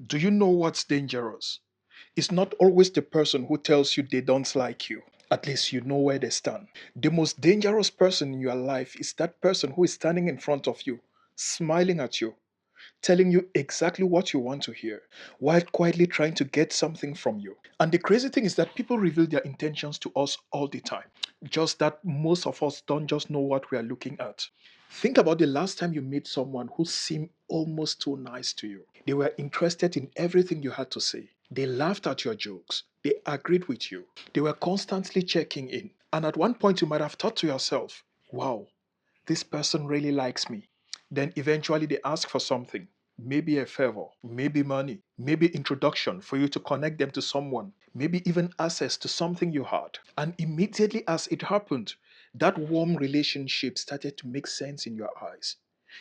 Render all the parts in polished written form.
Do you know what's dangerous? It's not always the person who tells you they don't like you. At least you know where they stand. The most dangerous person in your life is that person who is standing in front of you, smiling at you, telling you exactly what you want to hear, while quietly trying to get something from you. And the crazy thing is that people reveal their intentions to us all the time. Just that most of us don't just know what we are looking at. Think about the last time you met someone who seemed almost too nice to you. They were interested in everything you had to say. They laughed at your jokes. They agreed with you. They were constantly checking in. And at one point, you might have thought to yourself, wow, this person really likes me. Then eventually they ask for something, maybe a favor, maybe money, maybe introduction for you to connect them to someone, maybe even access to something you had. And immediately as it happened, that warm relationship started to make sense in your eyes.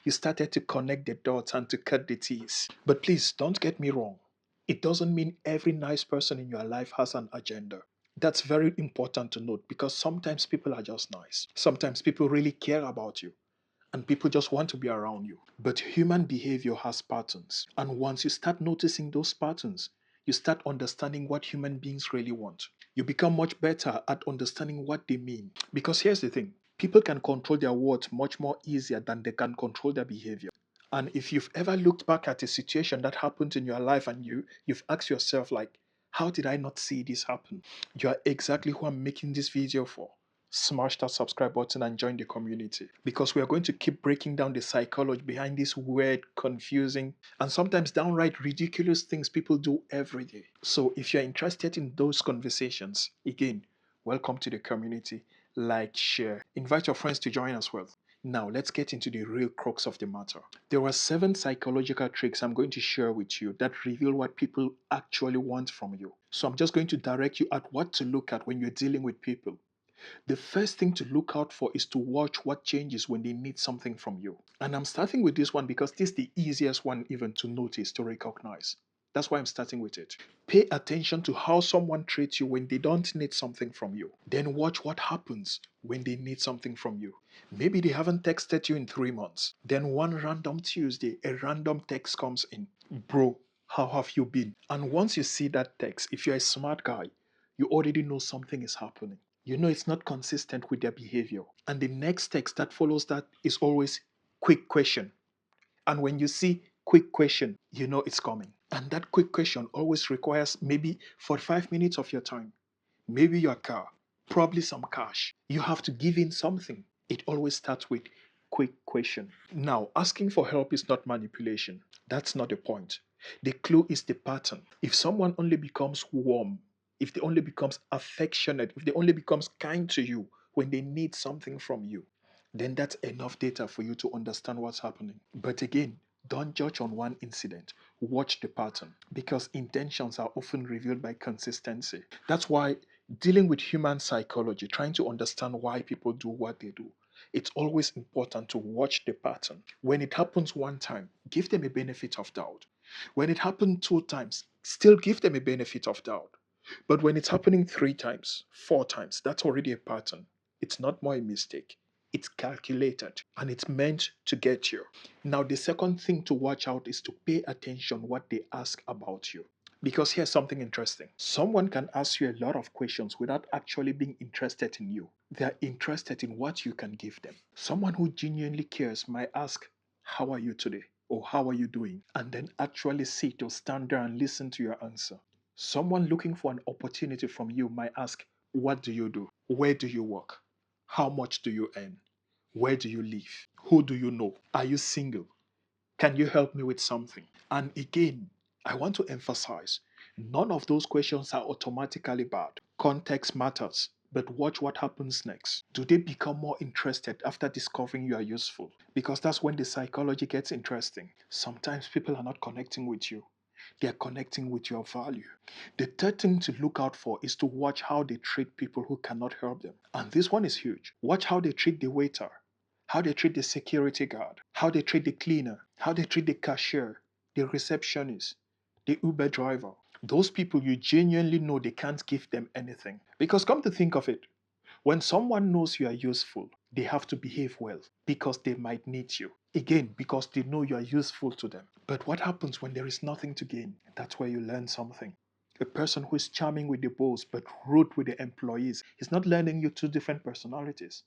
You started to connect the dots and to cut the teeth. But please don't get me wrong. It doesn't mean every nice person in your life has an agenda. That's very important to note because sometimes people are just nice. Sometimes people really care about you and people just want to be around you. But human behavior has patterns. And once you start noticing those patterns, you start understanding what human beings really want. You become much better at understanding what they mean. Because here's the thing, people can control their words much more easier than they can control their behavior. And if you've ever looked back at a situation that happened in your life and you've asked yourself like, how did I not see this happen? You are exactly who I'm making this video for. Smash that subscribe button and join the community because we are going to keep breaking down the psychology behind these weird, confusing, and sometimes downright ridiculous things people do every day. So if you're interested in those conversations, again, welcome to the community. Like, share, invite your friends to join as well. Now, let's get into the real crux of the matter. There are 7 psychological tricks I'm going to share with you that reveal what people actually want from you. So, I'm just going to direct you at what to look at when you're dealing with people. The first thing to look out for is to watch what changes when they need something from you. And I'm starting with this one because this is the easiest one even to notice, to recognize. That's why I'm starting with it. Pay attention to how someone treats you when they don't need something from you. Then watch what happens when they need something from you. Maybe they haven't texted you in 3 months. Then one random Tuesday, a random text comes in. Bro, how have you been? And once you see that text, if you're a smart guy, you already know something is happening. You know it's not consistent with their behavior. And the next text that follows that is always quick question. And when you see quick question, you know it's coming. And that quick question always requires maybe 45 minutes of your time, maybe your car, probably some cash. You have to give in something. It always starts with quick question. Now, asking for help is not manipulation. That's not the point. The clue is the pattern. If someone only becomes warm, if they only becomes affectionate, if they only becomes kind to you when they need something from you, then that's enough data for you to understand what's happening. But again, don't judge on one incident. Watch the pattern because intentions are often revealed by consistency. That's why dealing with human psychology, trying to understand why people do what they do, it's always important to watch the pattern. When it happens one time, give them a benefit of doubt. When it happened 2 times, still give them a benefit of doubt. But when it's happening 3 times, 4 times, that's already a pattern. It's not more a mistake. It's calculated and it's meant to get you. Now, the second thing to watch out is to pay attention what they ask about you. Because here's something interesting. Someone can ask you a lot of questions without actually being interested in you. They're interested in what you can give them. Someone who genuinely cares might ask, how are you today? Or how are you doing? And then actually sit or stand there and listen to your answer. Someone looking for an opportunity from you might ask, what do you do? Where do you work? How much do you earn? Where do you live? Who do you know? Are you single? Can you help me with something? And again, I want to emphasize none of those questions are automatically bad. Context matters, but watch what happens next. Do they become more interested after discovering you are useful? Because that's when the psychology gets interesting. Sometimes people are not connecting with you. They are connecting with your value. The third thing to look out for is to watch how they treat people who cannot help them. And this one is huge. Watch how they treat the waiter, how they treat the security guard, how they treat the cleaner, how they treat the cashier, the receptionist, the Uber driver. Those people you genuinely know they can't give them anything. Because come to think of it, when someone knows you are useful, they have to behave well because they might need you. Again, because they know you are useful to them. But what happens when there is nothing to gain? That's where you learn something. A person who is charming with the boss but rude with the employees is not learning you two different personalities.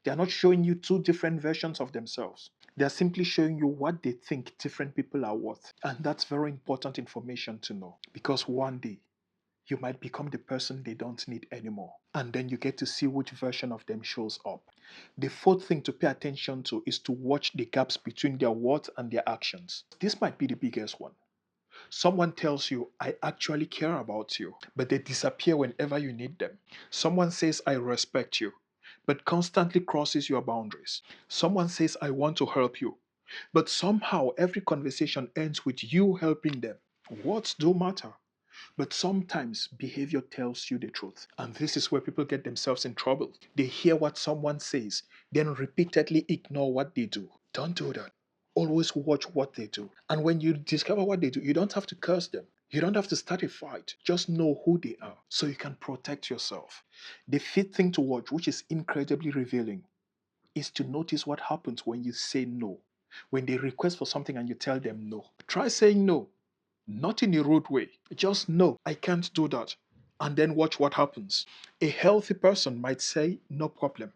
They are not showing you two different versions of themselves. They are simply showing you what they think different people are worth. And that's very important information to know because one day you might become the person they don't need anymore. And then you get to see which version of them shows up. The fourth thing to pay attention to is to watch the gaps between their words and their actions. This might be the biggest one. Someone tells you, I actually care about you, but they disappear whenever you need them. Someone says, I respect you, but constantly crosses your boundaries. Someone says, I want to help you, but somehow every conversation ends with you helping them. Words do matter. But sometimes behavior tells you the truth. And this is where people get themselves in trouble. They hear what someone says, then repeatedly ignore what they do. Don't do that. Always watch what they do. And when you discover what they do, you don't have to curse them. You don't have to start a fight. Just know who they are so you can protect yourself. The fifth thing to watch, which is incredibly revealing, is to notice what happens when you say no. When they request for something and you tell them no. Try saying no. Not in a rude way. Just no, I can't do that. And then watch what happens. A healthy person might say, no problem.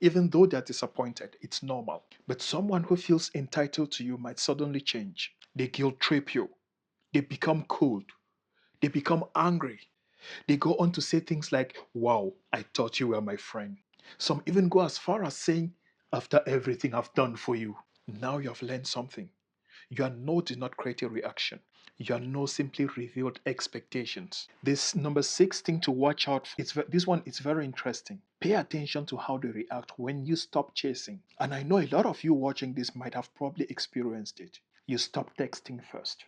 Even though they're disappointed, it's normal. But someone who feels entitled to you might suddenly change. They guilt trip you. They become cold. They become angry. They go on to say things like, wow, I thought you were my friend. Some even go as far as saying, after everything I've done for you, now you have learned something. Your no did not create a reaction. Your no simply revealed expectations. This number six thing to watch out for, this one is very interesting. Pay attention to how they react when you stop chasing. And I know a lot of you watching this might have probably experienced it. You stop texting first.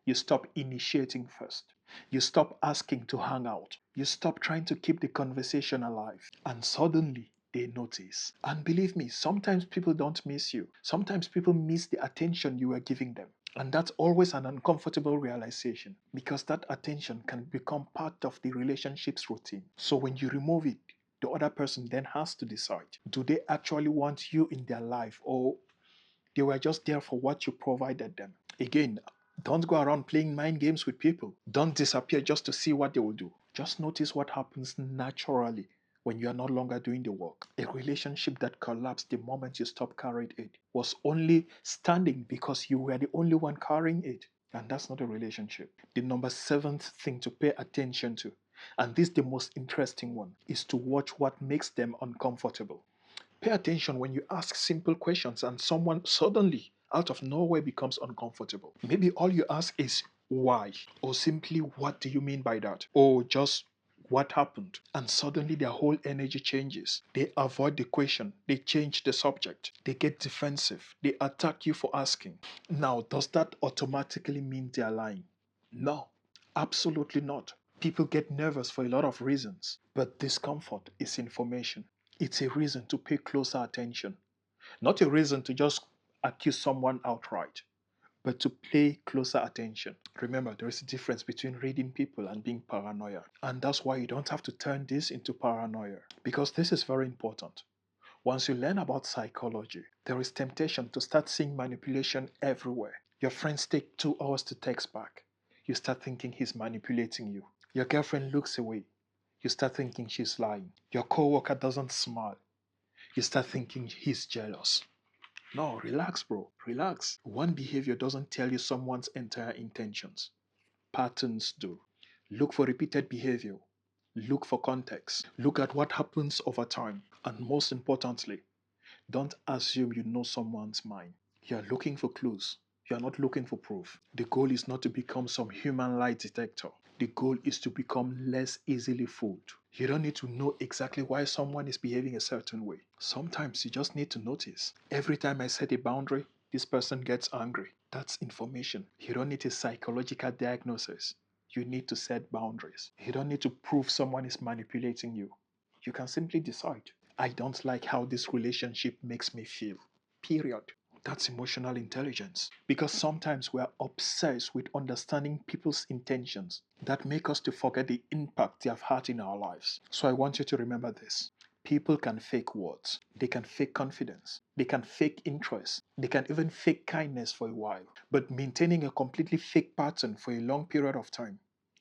You stop initiating first. You stop asking to hang out. You stop trying to keep the conversation alive. And suddenly, they notice. And believe me, sometimes people don't miss you. Sometimes people miss the attention you are giving them. And that's always an uncomfortable realization because that attention can become part of the relationship's routine. So when you remove it, the other person then has to decide, do they actually want you in their life or they were just there for what you provided them? Again, don't go around playing mind games with people. Don't disappear just to see what they will do. Just notice what happens naturally when you are no longer doing the work. A relationship that collapsed the moment you stopped carrying it was only standing because you were the only one carrying it. And that's not a relationship. The number seventh thing to pay attention to, and this is the most interesting one, is to watch what makes them uncomfortable. Pay attention when you ask simple questions and someone suddenly, out of nowhere, becomes uncomfortable. Maybe all you ask is why, or simply what do you mean by that, or just what happened, and suddenly their whole energy changes. They avoid the question, they change the subject, they get defensive, they attack you for asking. Now, does that automatically mean they're lying? No, absolutely not. People get nervous for a lot of reasons, but discomfort is information. It's a reason to pay closer attention, not a reason to just accuse someone outright, but to pay closer attention. Remember, there is a difference between reading people and being paranoia. And that's why you don't have to turn this into paranoia, because this is very important. Once you learn about psychology, there is temptation to start seeing manipulation everywhere. Your friends take 2 hours to text back. You start thinking he's manipulating you. Your girlfriend looks away. You start thinking she's lying. Your coworker doesn't smile. You start thinking he's jealous. No, relax, bro. Relax. One behavior doesn't tell you someone's entire intentions. Patterns do. Look for repeated behavior. Look for context. Look at what happens over time. And most importantly, don't assume you know someone's mind. You're looking for clues. You're not looking for proof. The goal is not to become some human lie detector. The goal is to become less easily fooled. You don't need to know exactly why someone is behaving a certain way. Sometimes you just need to notice. Every time I set a boundary, this person gets angry. That's information. You don't need a psychological diagnosis. You need to set boundaries. You don't need to prove someone is manipulating you. You can simply decide. I don't like how this relationship makes me feel. Period. That's emotional intelligence. Because sometimes we are obsessed with understanding people's intentions that make us to forget the impact they have had in our lives. So I want you to remember this. People can fake words. They can fake confidence. They can fake interest. They can even fake kindness for a while. But maintaining a completely fake pattern for a long period of time,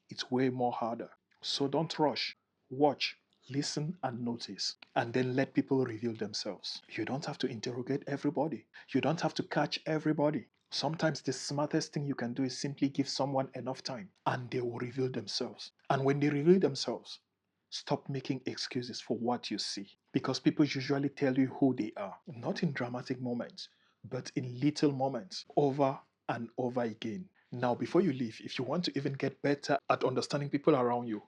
it's way more harder. So don't rush. Watch, listen, and notice. And then let people reveal themselves. You don't have to interrogate everybody. You don't have to catch everybody. Sometimes the smartest thing you can do is simply give someone enough time and they will reveal themselves. And when they reveal themselves, stop making excuses for what you see. Because people usually tell you who they are, not in dramatic moments, but in little moments, over and over again. Now, before you leave, if you want to even get better at understanding people around you,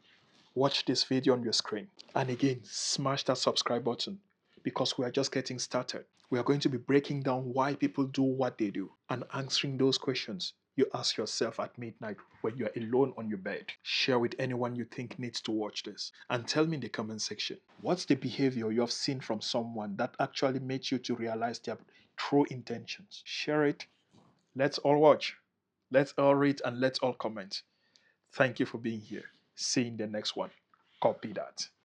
watch this video on your screen. And again, smash that subscribe button because we are just getting started. We are going to be breaking down why people do what they do and answering those questions you ask yourself at midnight when you're alone on your bed. Share with anyone you think needs to watch this and tell me in the comment section what's the behavior you have seen from someone that actually made you to realize their true intentions. Share it. Let's all watch. Let's all read and let's all comment. Thank you for being here. See you in the next one. Copy that.